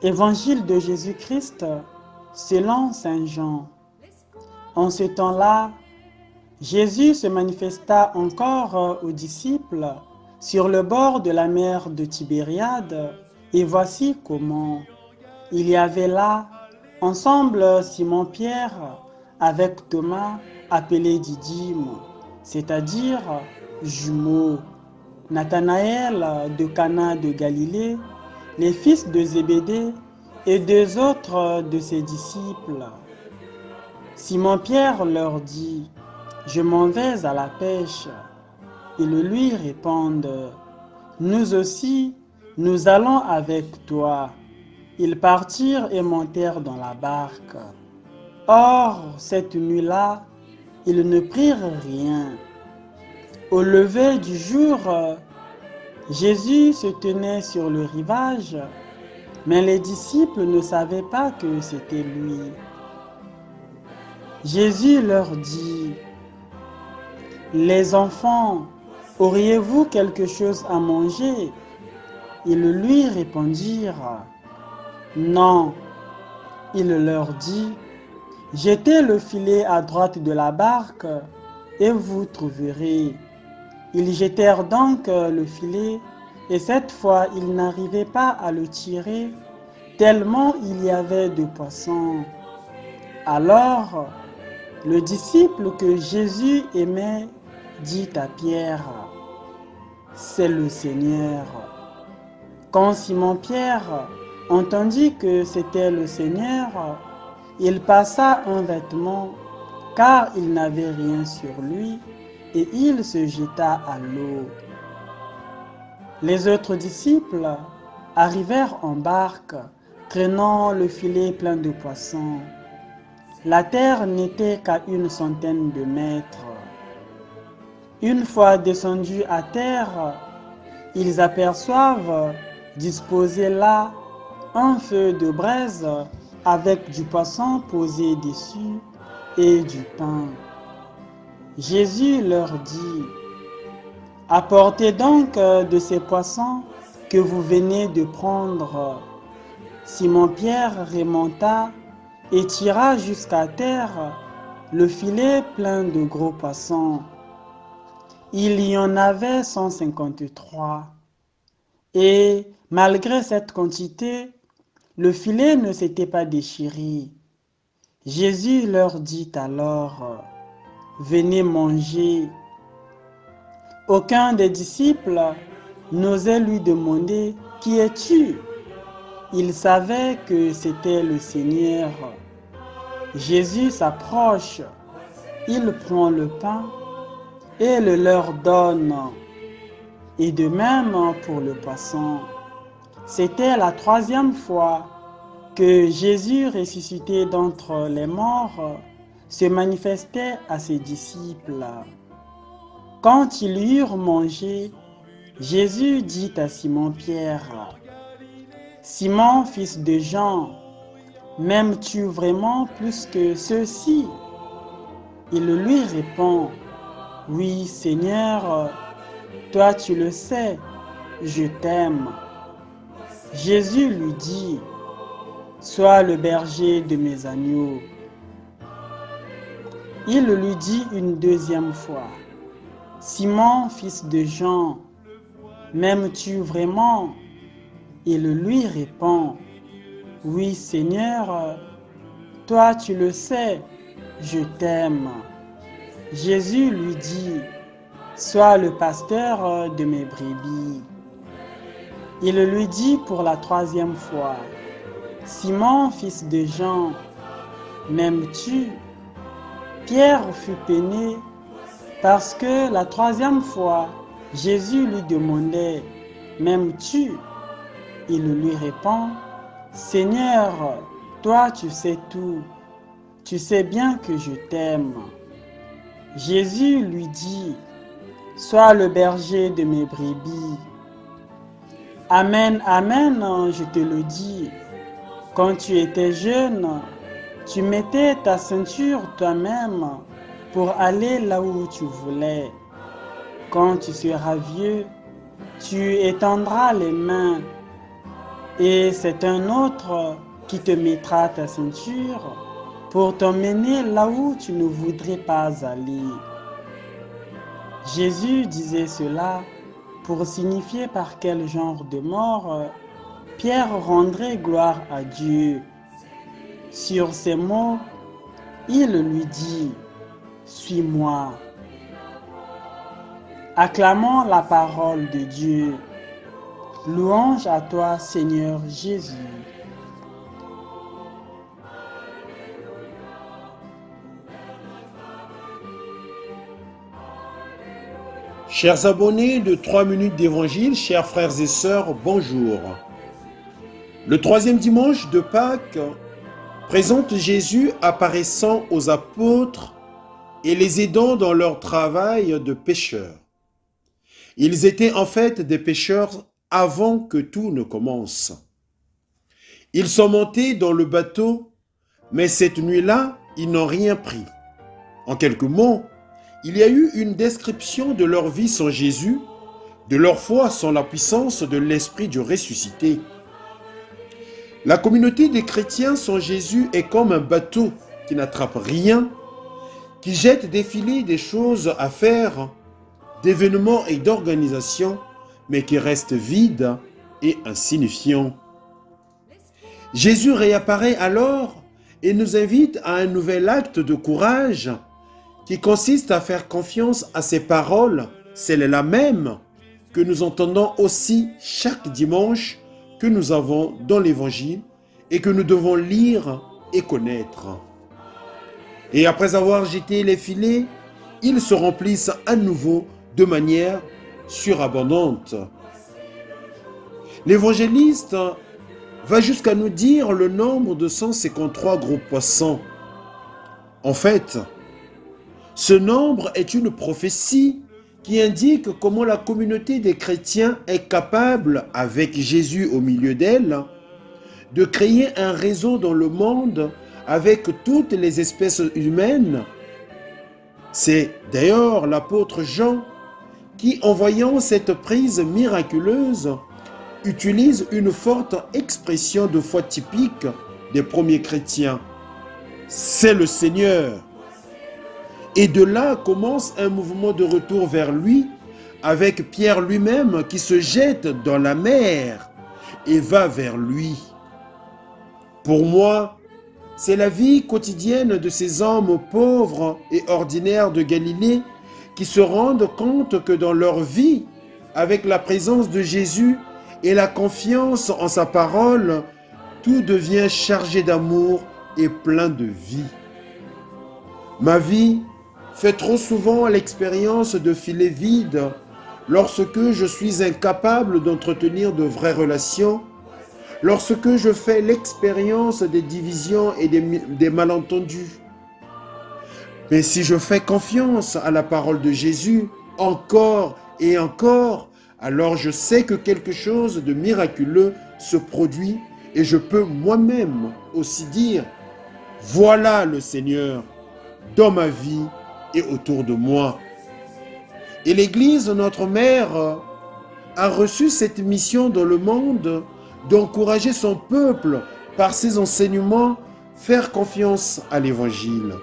Évangile de Jésus-Christ selon Saint Jean. En ce temps-là, Jésus se manifesta encore aux disciples sur le bord de la mer de Tibériade, et voici comment. Il y avait là ensemble Simon-Pierre avec Thomas appelé Didyme, c'est-à-dire jumeaux, Nathanaël de Cana de Galilée, les fils de Zébédée et deux autres de ses disciples. Simon-Pierre leur dit: « Je m'en vais à la pêche. » Ils lui répondent: « Nous aussi, nous allons avec toi. » Ils partirent et montèrent dans la barque. Or, cette nuit-là, ils ne prirent rien. Au lever du jour, Jésus se tenait sur le rivage, mais les disciples ne savaient pas que c'était lui. Jésus leur dit: « Les enfants, auriez-vous quelque chose à manger? » Ils lui répondirent: « Non. » Il leur dit: « Jetez le filet à droite de la barque et vous trouverez. » Ils jetèrent donc le filet, et cette fois ils n'arrivaient pas à le tirer, tellement il y avait de poissons. Alors, le disciple que Jésus aimait dit à Pierre: « C'est le Seigneur. » Quand Simon-Pierre entendit que c'était le Seigneur, il passa un vêtement, car il n'avait rien sur lui, et il se jeta à l'eau. Les autres disciples arrivèrent en barque, traînant le filet plein de poissons. La terre n'était qu'à 100 de mètres. Une fois descendus à terre, ils aperçoivent disposé là un feu de braise avec du poisson posé dessus et du pain. Jésus leur dit: « Apportez donc de ces poissons que vous venez de prendre. » Simon-Pierre remonta et tira jusqu'à terre le filet plein de gros poissons. Il y en avait 153. Et malgré cette quantité, le filet ne s'était pas déchiré. Jésus leur dit alors: « Venez manger. » Aucun des disciples n'osait lui demander: « Qui es-tu » Il savait que c'était le Seigneur. Jésus s'approche, il prend le pain et le leur donne. Et de même pour le poisson. C'était la 3e fois que Jésus, ressuscité d'entre les morts, se manifestait à ses disciples. Quand ils eurent mangé, Jésus dit à Simon-Pierre: « Simon, fils de Jean, m'aimes-tu vraiment plus que ceux-ci » Il lui répond: « Oui, Seigneur, toi tu le sais, je t'aime. » Jésus lui dit: « Sois le berger de mes agneaux. » Il lui dit une 2e fois: « Simon, fils de Jean, m'aimes-tu vraiment » Il lui répond: « Oui, Seigneur, toi tu le sais, je t'aime. » Jésus lui dit: « Sois le pasteur de mes brebis. » Il lui dit pour la 3e fois: « Simon, fils de Jean, m'aimes-tu » Pierre fut peiné parce que la 3e fois, Jésus lui demandait: « M'aimes-tu » Il lui répond: « Seigneur, toi tu sais tout, tu sais bien que je t'aime. » Jésus lui dit: « Sois le berger de mes brebis. Amen, amen, je te le dis, quand tu étais jeune, tu mettais ta ceinture toi-même pour aller là où tu voulais. Quand tu seras vieux, tu étendras les mains et c'est un autre qui te mettra ta ceinture pour t'emmener là où tu ne voudrais pas aller. Jésus disait cela pour signifier par quel genre de mort Pierre rendrait gloire à Dieu. Sur ces mots, il lui dit, « Suis-moi ». Acclamons la parole de Dieu. Louange à toi, Seigneur Jésus. Chers abonnés de 3 minutes d'évangile, chers frères et sœurs, bonjour. Le troisième dimanche de Pâques présente Jésus apparaissant aux apôtres et les aidant dans leur travail de pêcheurs. Ils étaient en fait des pêcheurs avant que tout ne commence. Ils sont montés dans le bateau, mais cette nuit-là, ils n'ont rien pris. En quelques mots, il y a eu une description de leur vie sans Jésus, de leur foi sans la puissance de l'Esprit du ressuscité. La communauté des chrétiens sans Jésus est comme un bateau qui n'attrape rien, qui jette des filets des choses à faire, d'événements et d'organisations, mais qui reste vide et insignifiant. Jésus réapparaît alors et nous invite à un nouvel acte de courage qui consiste à faire confiance à ses paroles, celles-là même que nous entendons aussi chaque dimanche que nous avons dans l'Évangile et que nous devons lire et connaître. Et après avoir jeté les filets, ils se remplissent à nouveau de manière surabondante. L'évangéliste va jusqu'à nous dire le nombre de 153 gros poissons. En fait, ce nombre est une prophétie qui indique comment la communauté des chrétiens est capable, avec Jésus au milieu d'elle, de créer un réseau dans le monde avec toutes les espèces humaines. C'est d'ailleurs l'apôtre Jean qui, en voyant cette prise miraculeuse, utilise une forte expression de foi typique des premiers chrétiens. C'est le Seigneur. Et de là commence un mouvement de retour vers lui, avec Pierre lui-même qui se jette dans la mer et va vers lui. Pour moi, c'est la vie quotidienne de ces hommes pauvres et ordinaires de Galilée qui se rendent compte que dans leur vie, avec la présence de Jésus et la confiance en sa parole, tout devient chargé d'amour et plein de vie. Ma vie fait trop souvent l'expérience de filets vides lorsque je suis incapable d'entretenir de vraies relations, lorsque je fais l'expérience des divisions et des malentendus. Mais si je fais confiance à la parole de Jésus, encore et encore, alors je sais que quelque chose de miraculeux se produit et je peux moi-même aussi dire, voilà le Seigneur dans ma vie et autour de moi. Et l'Église, notre mère, a reçu cette mission dans le monde d'encourager son peuple par ses enseignements, faire confiance à l'Évangile.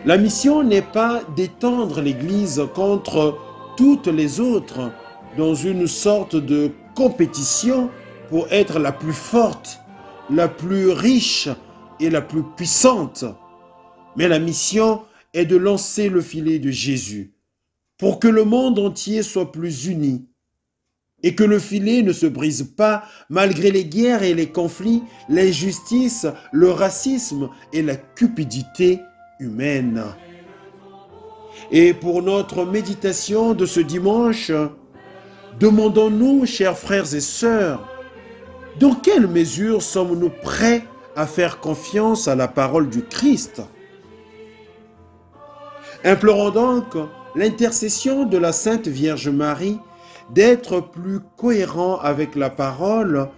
La mission n'est pas d'étendre l'Église contre toutes les autres dans une sorte de compétition pour être la plus forte, la plus riche et la plus puissante. Mais la mission est de lancer le filet de Jésus pour que le monde entier soit plus uni et que le filet ne se brise pas malgré les guerres et les conflits, l'injustice, le racisme et la cupidité humaine. Et pour notre méditation de ce dimanche, demandons-nous, chers frères et sœurs, dans quelle mesure sommes-nous prêts à faire confiance à la parole du Christ? Implorons donc l'intercession de la Sainte Vierge Marie d'être plus cohérent avec la parole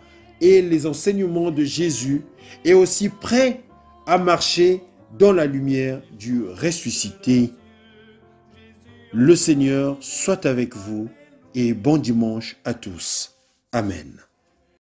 et les enseignements de Jésus et aussi prêts à marcher dans la lumière du ressuscité. Le Seigneur soit avec vous et bon dimanche à tous. Amen.